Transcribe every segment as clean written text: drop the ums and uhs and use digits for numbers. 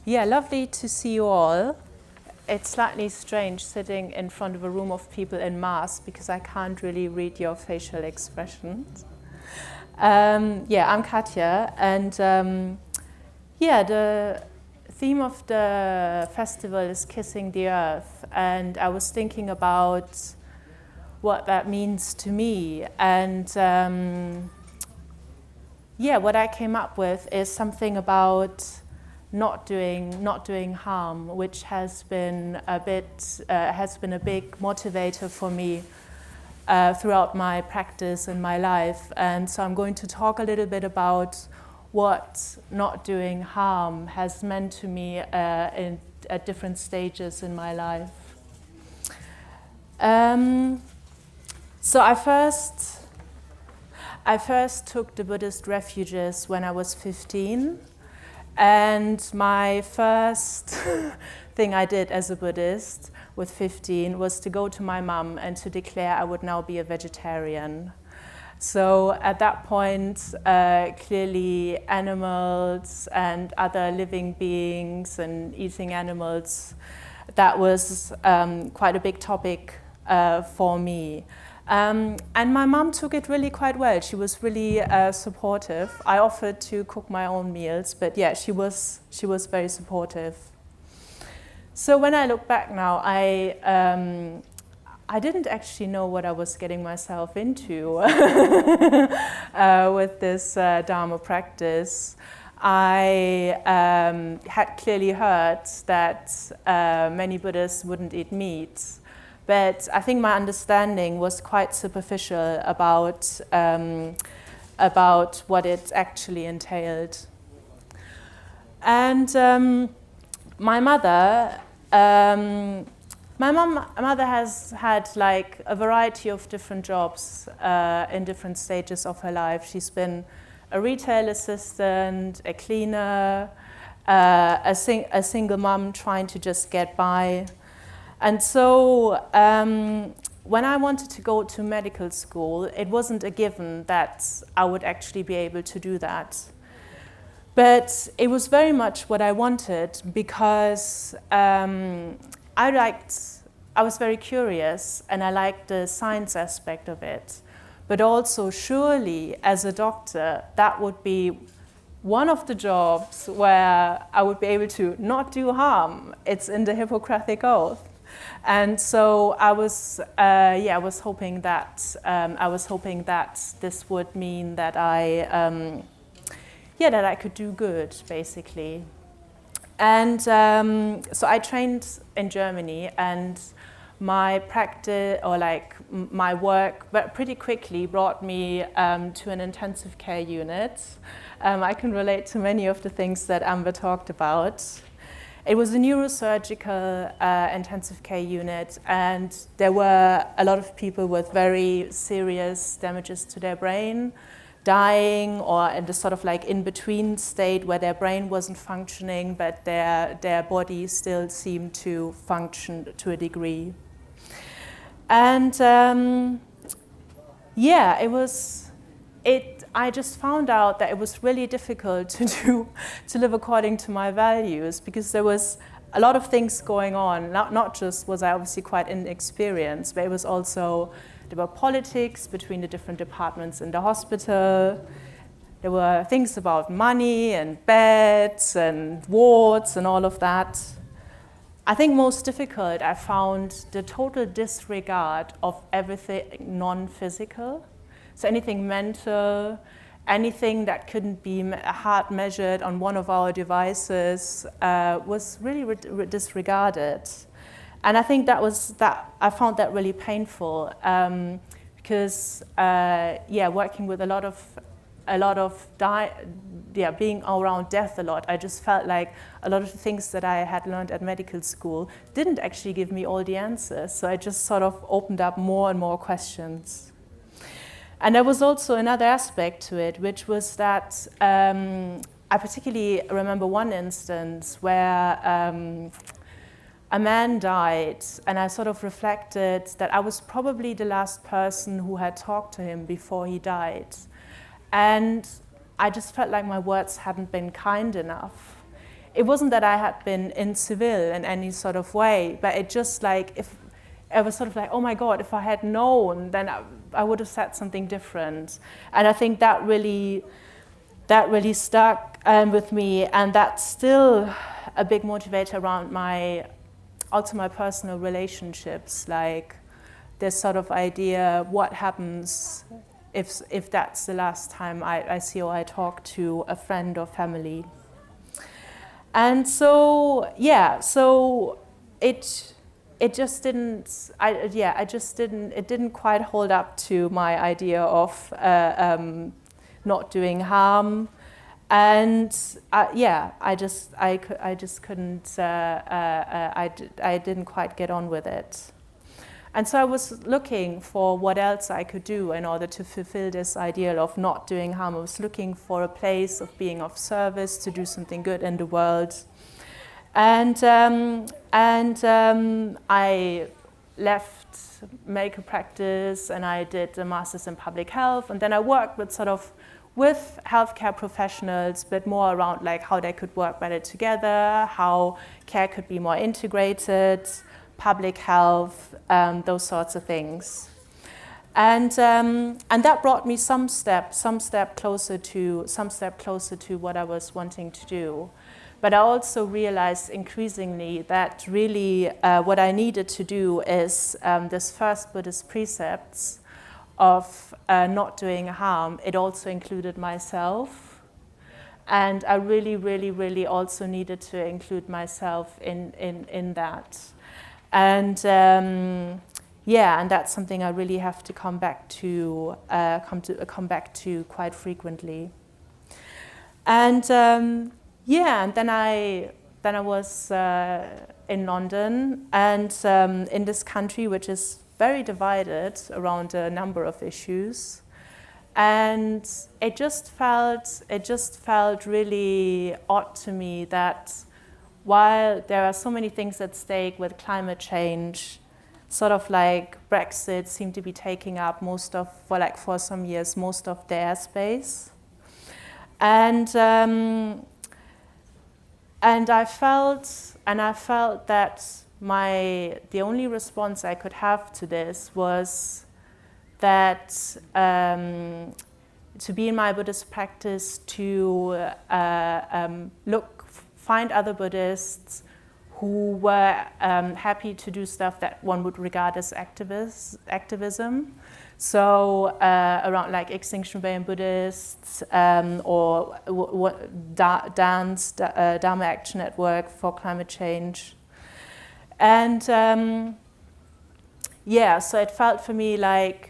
Yeah, lovely to see you all. It's slightly strange sitting in front of a room of people in mask because I can't really read your facial expressions. I'm Katja, and the theme of the festival is Kissing the Earth, and I was thinking about what that means to me, and what I came up with is something about not doing harm, which has been a big motivator for me throughout my practice and my life. And so I'm going to talk a little bit about what not doing harm has meant to me at different stages in my life. So I first took the Buddhist refuges when I was 15. And my first thing I did as a Buddhist with 15 was to go to my mum and to declare I would now be a vegetarian. So at that point, clearly animals and other living beings and eating animals, that was quite a big topic for me. And my mum took it really quite well. She was really supportive. I offered to cook my own meals, but yeah, she was very supportive. So when I look back now, I didn't actually know what I was getting myself into with this Dharma practice. I had clearly heard that many Buddhists wouldn't eat meat. But I think my understanding was quite superficial about what it actually entailed. And my mother has had like a variety of different jobs in different stages of her life. She's been a retail assistant, a cleaner, a single mom trying to just get by. And so when I wanted to go to medical school, it wasn't a given that I would actually be able to do that. But it was very much what I wanted because I was very curious and I liked the science aspect of it. But also surely as a doctor, that would be one of the jobs where I would be able to not do harm. It's in the Hippocratic Oath. And so I was hoping that this would mean that I could do good, basically. And so I trained in Germany, and my practice my work, but pretty quickly brought me to an intensive care unit. I can relate to many of the things that Amber talked about. It was a neurosurgical intensive care unit, and there were a lot of people with very serious damages to their brain, dying, or in the sort of like in-between state where their brain wasn't functioning, but their body still seemed to function to a degree. And I just found out that it was really difficult to live according to my values because there was a lot of things going on. Not just was I obviously quite inexperienced, but it was also, there were politics between the different departments in the hospital. There were things about money and beds and wards and all of that. I think most difficult, I found the total disregard of everything non-physical. So anything mental, anything that couldn't be hard measured on one of our devices was really disregarded. And I think I found that really painful because working with a lot of being around death a lot, I just felt like a lot of the things that I had learned at medical school didn't actually give me all the answers. So I just sort of opened up more and more questions. And there was also another aspect to it, which was that I particularly remember one instance where a man died, and I sort of reflected that I was probably the last person who had talked to him before he died. And I just felt like my words hadn't been kind enough. it wasn't that I had been in Seville in any sort of way, but it just like, if I was sort of like, oh my God, if I had known, then I would have said something different. And I think that really stuck with me, and that's still a big motivator around my personal relationships, like this sort of idea, what happens if that's the last time I see or I talk to a friend or family. And so, yeah, so it just didn't, it didn't quite hold up to my idea of not doing harm. And I just couldn't, I didn't quite get on with it. And so I was looking for what else I could do in order to fulfill this ideal of not doing harm. I was looking for a place of being of service, to do something good in the world. And I left medical practice, and I did a master's in public health, and then I worked with healthcare professionals, but more around like how they could work better together, how care could be more integrated, public health, those sorts of things. And that brought me some step closer to what I was wanting to do. But I also realized increasingly that really what I needed to do is this first Buddhist precepts of not doing harm. It also included myself. And I really, really, really also needed to include myself in that. And and that's something I really have to come back to quite frequently. And and then I was in London, and in this country which is very divided around a number of issues, and it just felt really odd to me that while there are so many things at stake with climate change, sort of like Brexit seemed to be taking up for some years most of the airspace, and I felt that the only response I could have to this was that to be in my Buddhist practice, to find other Buddhists who were happy to do stuff that one would regard as activism. So around like Extinction Rebellion Buddhists or Dharma Action Network for Climate Change. And so it felt for me like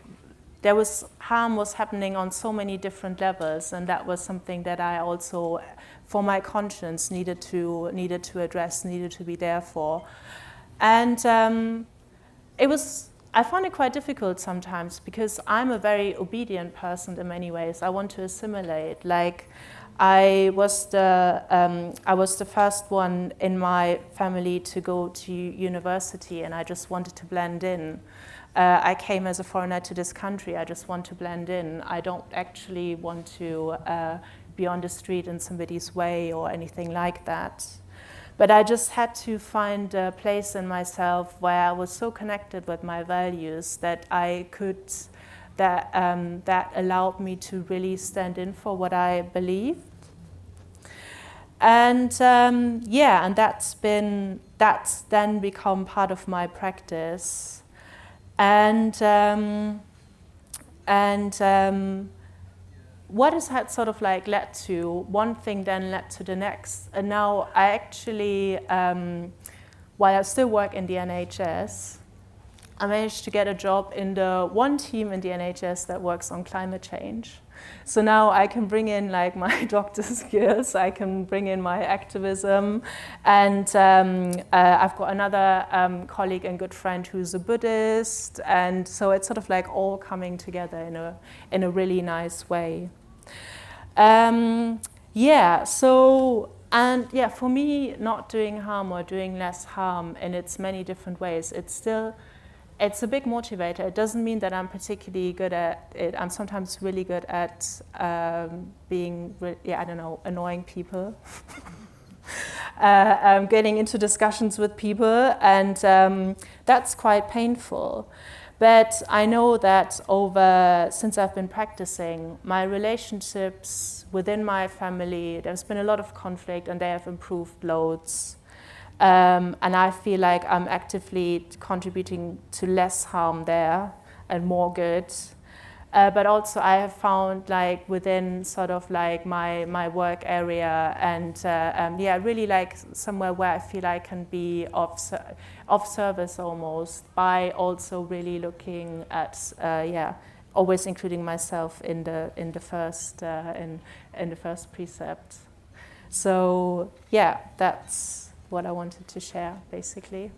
harm was happening on so many different levels, and that was something that I also, for my conscience, needed to address, needed to be there for. And I found it quite difficult sometimes, because I'm a very obedient person in many ways. I want to assimilate. Like, I was the first one in my family to go to university, and I just wanted to blend in. I came as a foreigner to this country. I just want to blend in. I don't actually want to be on the street in somebody's way or anything like that. But I just had to find a place in myself where I was so connected with my values that that allowed me to really stand in for what I believed. And and that's then become part of my practice. And what has had sort of like led to one thing, then led to the next. And now I actually, while I still work in the NHS, I managed to get a job in the one team in the NHS that works on climate change. So now I can bring in like my doctor's skills, I can bring in my activism, and I've got another colleague and good friend who's a Buddhist, and so it's sort of like all coming together in a really nice way. For me, not doing harm or doing less harm in its many different ways, it's a big motivator. It doesn't mean that I'm particularly good at it. I'm sometimes really good at annoying people. getting into discussions with people, and that's quite painful. But I know that since I've been practicing, my relationships within my family, there's been a lot of conflict and they have improved loads. And I feel like I'm actively contributing to less harm there and more good. But also I have found like within sort of like my work area and really like somewhere where I feel I can be of service almost, by also really looking at always including myself in the first precept. So yeah, that's what I wanted to share basically.